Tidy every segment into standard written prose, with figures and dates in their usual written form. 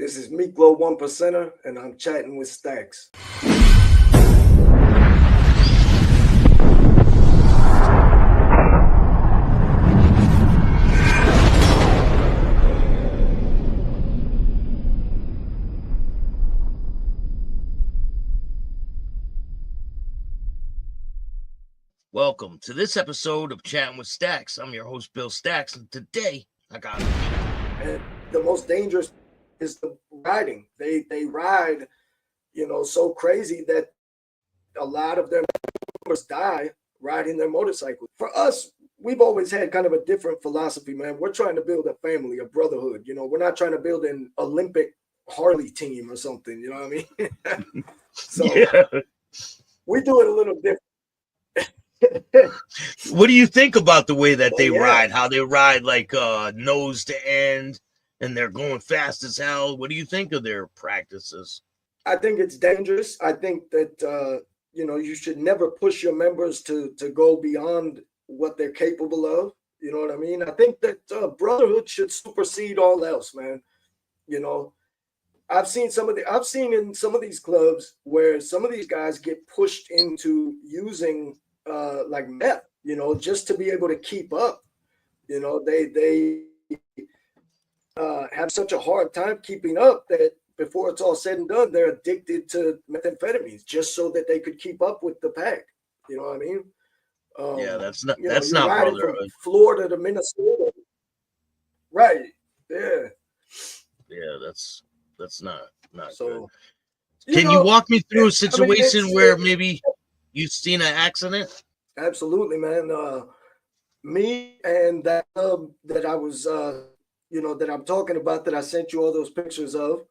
This is Miklo 1%er, and I'm chatting with Staxx. Welcome to this episode of Chatting with Staxx. I'm your host, Bill Staxx, and today I got... And the most dangerous is the riding. They ride, so crazy that a lot of their members die riding their motorcycle. For us, we've always had kind of a different philosophy, man. We're trying to build a family, a brotherhood. We're not trying to build an Olympic Harley team or something. You know what I mean? So yeah. We do it a little different. What do you think about the way that they ride? How they ride like nose to end, and they're going fast as hell? What do you think of their practices? I think it's dangerous. I think that you should never push your members to go beyond what they're capable of. You know what I mean? I think that brotherhood should supersede all else, man. I've seen in some of these clubs where some of these guys get pushed into using like meth, just to be able to keep up. They have such a hard time keeping up that before it's all said and done, they're addicted to methamphetamines just so that they could keep up with the pack. You know what I mean? Yeah, that's not brotherhood. From Florida to Minnesota, right? Yeah, that's not so good. Can you walk me through a situation where maybe you've seen an accident? Absolutely, man. Me and that that I was, that I'm talking about, that I sent you all those pictures of.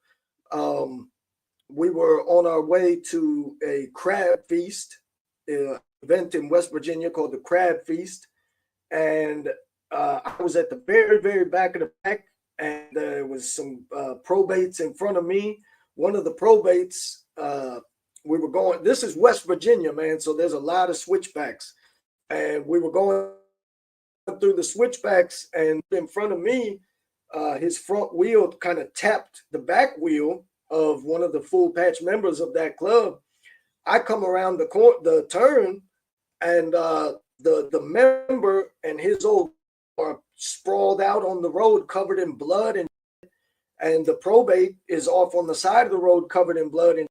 We were on our way to a crab feast event in West Virginia called the Crab Feast, and I was at the very, very back of the pack, and there was some probates in front of me. One of the probates, we were going. This is West Virginia, man, so there's a lot of switchbacks, and we were going through the switchbacks, and in front of me, his front wheel kind of tapped the back wheel of one of the full patch members of that club. I come around the turn, and the member and his old are sprawled out on the road, covered in blood, and the probate is off on the side of the road, covered in blood. And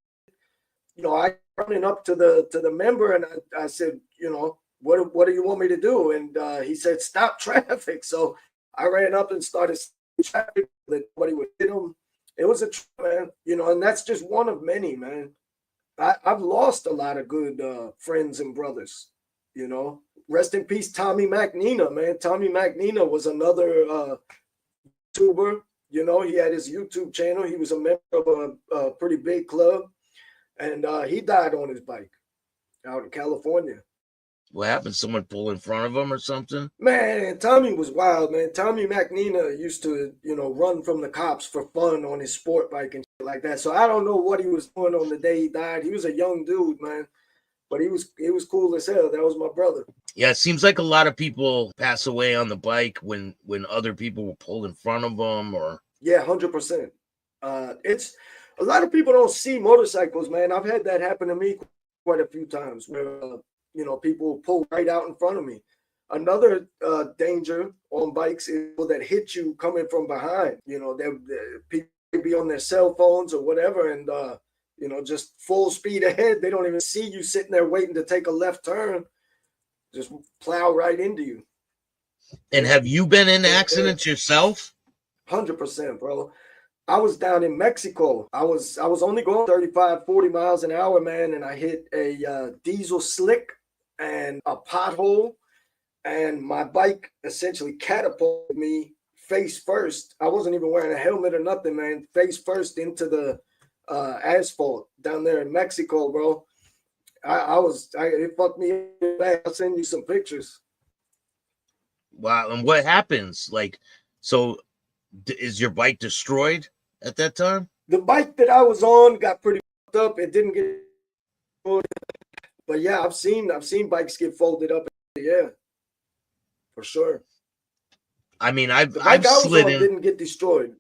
I running up to the member, and I said, what do you want me to do? And he said, stop traffic. So I ran up and started traffic that nobody would hit him. It was a man, and that's just one of many, man. I've lost a lot of good friends and brothers, Rest in peace, Tommy McNeena, man. Tommy McNeena was another YouTuber. He had his YouTube channel. He was a member of a pretty big club, and he died on his bike out in California. What happened? Someone pulled in front of him or something? Man, Tommy was wild, man. Tommy McNeena used to, run from the cops for fun on his sport bike and shit like that. So I don't know what he was doing on the day he died. He was a young dude, man, but he was cool as hell. That was my brother. Yeah, it seems like a lot of people pass away on the bike when other people were pulled in front of them, or... Yeah, 100%. It's a lot of people don't see motorcycles, man. I've had that happen to me quite a few times where, people pull right out in front of me. Another danger on bikes is people that hit you coming from behind. People be on their cell phones or whatever, and, just full speed ahead. They don't even see you sitting there waiting to take a left turn. Just plow right into you. And have you been in accidents yourself? 100%, bro. I was down in Mexico. I was only going 35, 40 miles an hour, man, and I hit a diesel slick and a pothole, and my bike essentially catapulted me face first. I wasn't even wearing a helmet or nothing, man. Face first into the asphalt down there in Mexico, bro. It fucked me bad. I'll send you some pictures. Wow. And what happens? So is your bike destroyed at that time? The bike that I was on got pretty fucked up. It didn't get, but yeah, I've seen bikes get folded up. Yeah, for sure. I mean, I've slid in. Didn't get destroyed.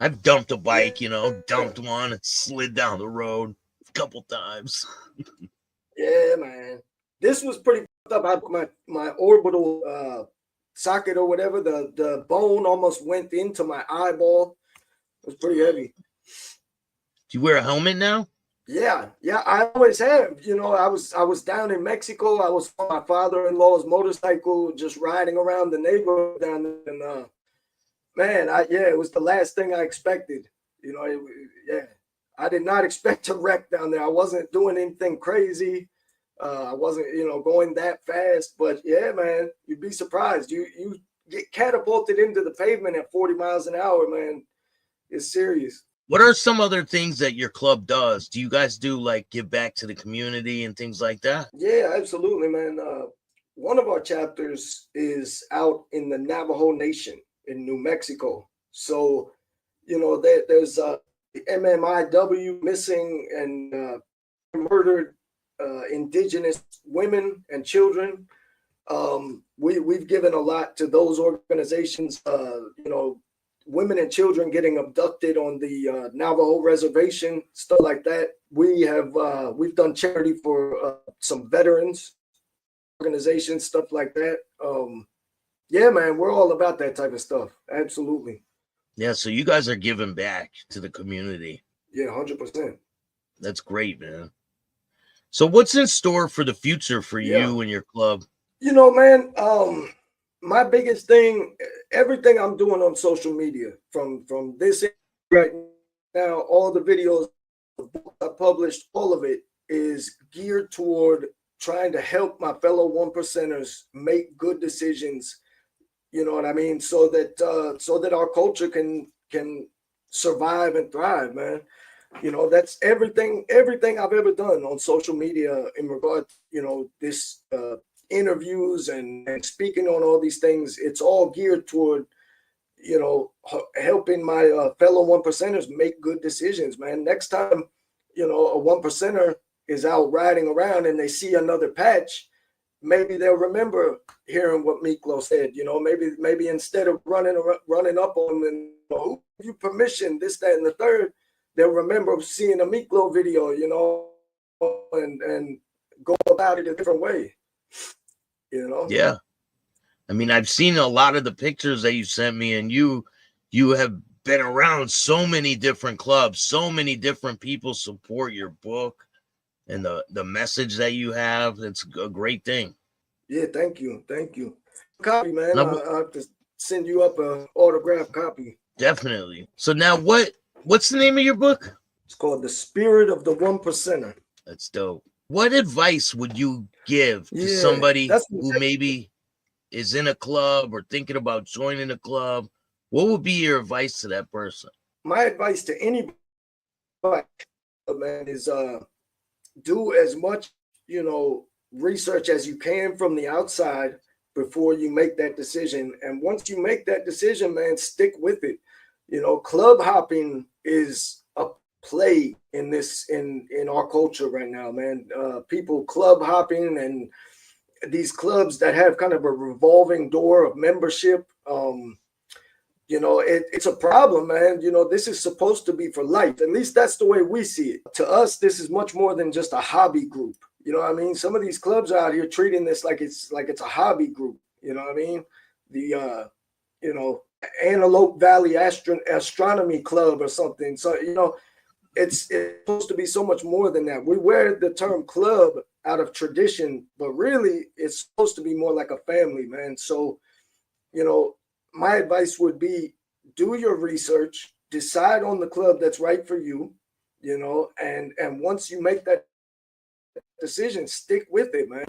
I've dumped a bike, Yeah, dumped one and slid down the road a couple times. yeah, man. This was pretty fucked up. My orbital socket or whatever, the bone almost went into my eyeball. It was pretty heavy. Do you wear a helmet now? Yeah, yeah, I always have. I was down in Mexico. I was on my father-in-law's motorcycle, just riding around the neighborhood down there, and man, it was the last thing I expected. Yeah, I did not expect to wreck down there. I wasn't doing anything crazy. I wasn't, going that fast. But yeah, man, you'd be surprised. You get catapulted into the pavement at 40 miles an hour, man. It's serious. What are some other things that your club does? Do you guys do like give back to the community and things like that? Yeah, absolutely, man. One of our chapters is out in the Navajo Nation in New Mexico. So, there's MMIW, missing and murdered indigenous women and children. We've given a lot to those organizations. Women and children getting abducted on the Navajo reservation, stuff like that. We've done charity for some veterans organizations, stuff like that. Yeah, man, we're all about that type of stuff. Absolutely. Yeah, so you guys are giving back to the community. Yeah, 100%. That's great, man. So what's in store for the future for you and your club? Man, my biggest thing, everything I'm doing on social media, from this right now, all the videos, the books I published, all of it is geared toward trying to help my fellow one percenters make good decisions. You know what I mean? So that our culture can survive and thrive, man. That's everything I've ever done on social media in regard, this interviews and speaking on all these things. It's all geared toward, helping my fellow one percenters make good decisions, man. Next time, a one percenter is out riding around and they see another patch, maybe they'll remember hearing what Miklo said. Maybe instead of running up on them and who give you permission, this, that, and the third, they'll remember seeing a Miklo video, and go about it a different way. Yeah. I mean, I've seen a lot of the pictures that you sent me, and you have been around so many different clubs, so many different people support your book and the message that you have. It's a great thing. Yeah, thank you. Copy, man. I have to send you up a autographed copy. Definitely. So now what's the name of your book? It's called The Spirit of the One Percenter. That's dope. What advice would you give to somebody who maybe is in a club or thinking about joining a club? What would be your advice to that person? My advice to anybody, man, is do as much, research as you can from the outside before you make that decision. And once you make that decision, man, stick with it. Club hopping is a plague in our culture right now, man. People club hopping, and these clubs that have kind of a revolving door of membership, it's a problem, man. This is supposed to be for life. At least that's the way we see it. To us, this is much more than just a hobby group. You know what I mean? Some of these clubs out here treating this like it's a hobby group. You know what I mean? The Antelope Valley Astronomy Club or something. So, it's supposed to be so much more than that. We wear the term club out of tradition, but really it's supposed to be more like a family, man. So, my advice would be do your research, decide on the club that's right for you, and once you make that decision, stick with it, man.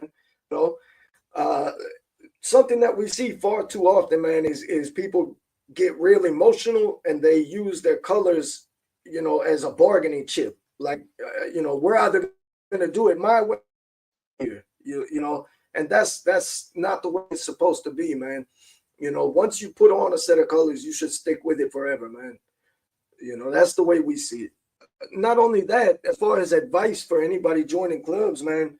Something that we see far too often, man, is people get real emotional and they use their colors, as a bargaining chip. Like, we're either going to do it my way here, and that's not the way it's supposed to be, man. Once you put on a set of colors, you should stick with it forever, man. That's the way we see it. Not only that, as far as advice for anybody joining clubs, man,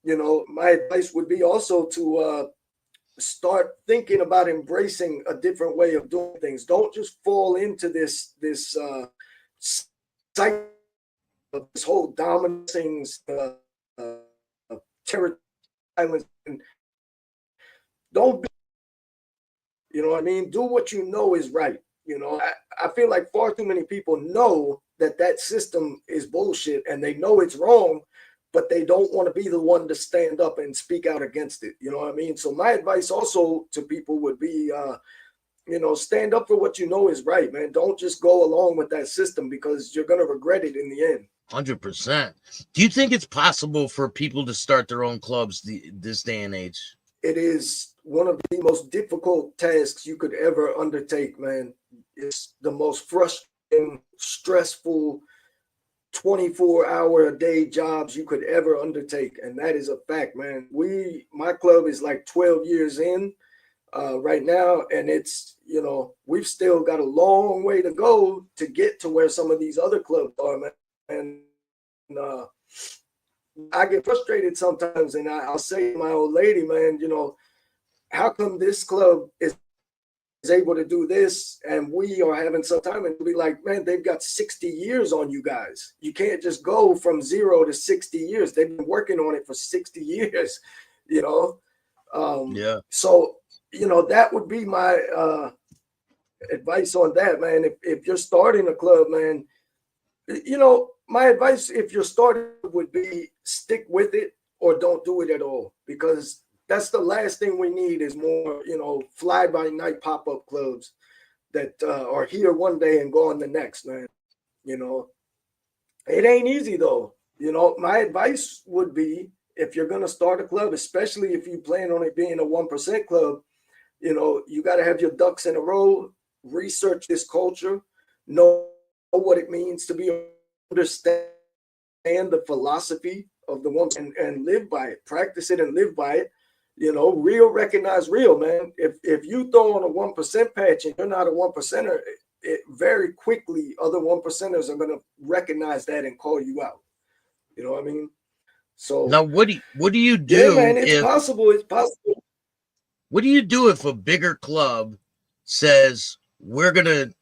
my advice would be also to start thinking about embracing a different way of doing things. Don't just fall into this cycle of this whole dominating territory violence. And don't be, you know what I mean? Do what you know is right. You know, I feel like far too many people know that system is bullshit and they know it's wrong, but they don't want to be the one to stand up and speak out against it. You know what I mean? So my advice also to people would be, you know, stand up for what you know is right, man. Don't just go along with that system because you're going to regret it in the end. 100%. Do you think it's possible for people to start their own clubs this day and age? It is one of the most difficult tasks you could ever undertake, man. It's the most frustrating, stressful, 24-hour-a-day jobs you could ever undertake. And that is a fact, man. My club is like 12 years in right now. And it's, you know, we've still got a long way to go to get to where some of these other clubs are, man. And I get frustrated sometimes, and I'll say to my old lady, man, you know, how come this club is able to do this and we are having some time? And be like, man, they've got 60 years on you guys. You can't just go from 0 to 60 years. They've been working on it for 60 years, you know? Yeah. So, you know, that would be my advice on that, man. If you're starting a club, man, you know, my advice, if you're starting, would be stick with it or don't do it at all, because that's the last thing we need is more, you know, fly by night pop-up clubs that are here one day and gone the next, man. You know, it ain't easy though. You know, my advice would be, if you're going to start a club, especially if you plan on it being a 1% club, you know, you got to have your ducks in a row, research this culture, know what it means to be, understand the philosophy of the one, and live by it, practice it and live by it. You know, real recognize real, man. If you throw on a 1% patch and you're not a 1%er, it very quickly other 1%ers are going to recognize that and call you out. You know what I mean? So now, what do you do? Yeah, man, it's possible. It's possible. What do you do if a bigger club says we're gonna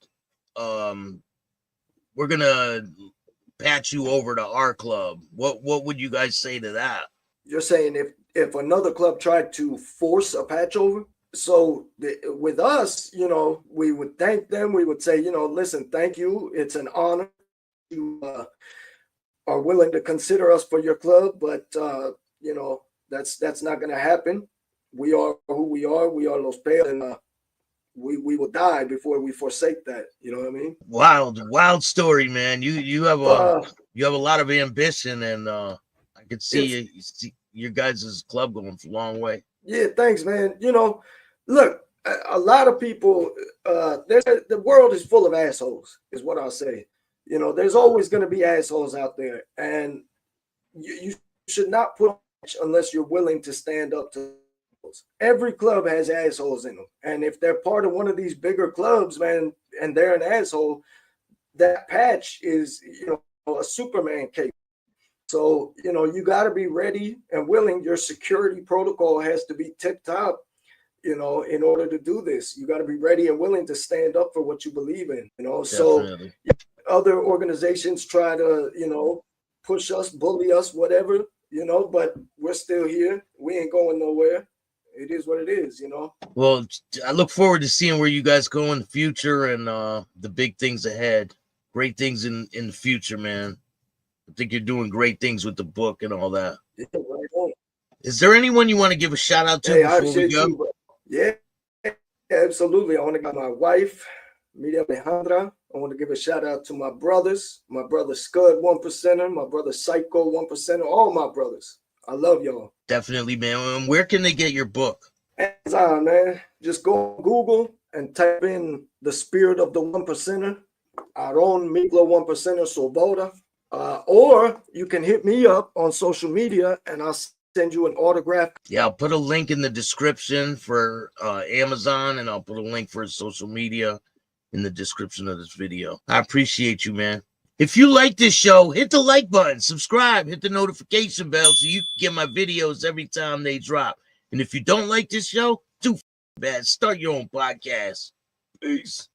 patch you over to our club? What would you guys say to that? You're saying if another club tried to force a patch over? So with us, you know, we would thank them. We would say, you know, listen, thank you. It's an honor. You are willing to consider us for your club, but you know, that's not going to happen. We are who we are. We are Los Peos, and we will die before we forsake that. You know what I mean? Wild story, man. You have a lot of ambition, and I can see your guys' club going a long way. Yeah, thanks, man. You know, look, a lot of people, the world is full of assholes, is what I'll say. You know, there's always going to be assholes out there, and you should not put unless you're willing to stand up to those. Every club has assholes in them, and if they're part of one of these bigger clubs, man, and they're an asshole, that patch is, you know, a Superman cape. So, you know, you got to be ready and willing. Your security protocol has to be tip top, you know, in order to do this. You got to be ready and willing to stand up for what you believe in, you know. Definitely. So other organizations try to, you know, push us, bully us, whatever, you know, but we're still here. We ain't going nowhere. It is what it is, you know. Well, I look forward to seeing where you guys go in the future and the big things ahead. Great things in the future, man. I think you're doing great things with the book and all that. Yeah, right on. Is there anyone you want to give a shout out to before we go? Yeah, absolutely. I want to give my wife, Miriam Alejandra. I want to give a shout out to my brothers, my brother Scud 1%er, my brother Psycho 1%er, all my brothers. I love y'all. Definitely, man. Where can they get your book? Amazon, man. Just go on Google and type in The Spirit of the 1%er, our own Miklo 1%er Svoboda. Or you can hit me up on social media and I'll send you an autograph. Yeah, I'll put a link in the description for Amazon, and I'll put a link for his social media in the description of this video. I appreciate you, man. If you like this show, hit the like button, subscribe, hit the notification bell so you can get my videos every time they drop. And if you don't like this show, do Man, start your own podcast. Peace.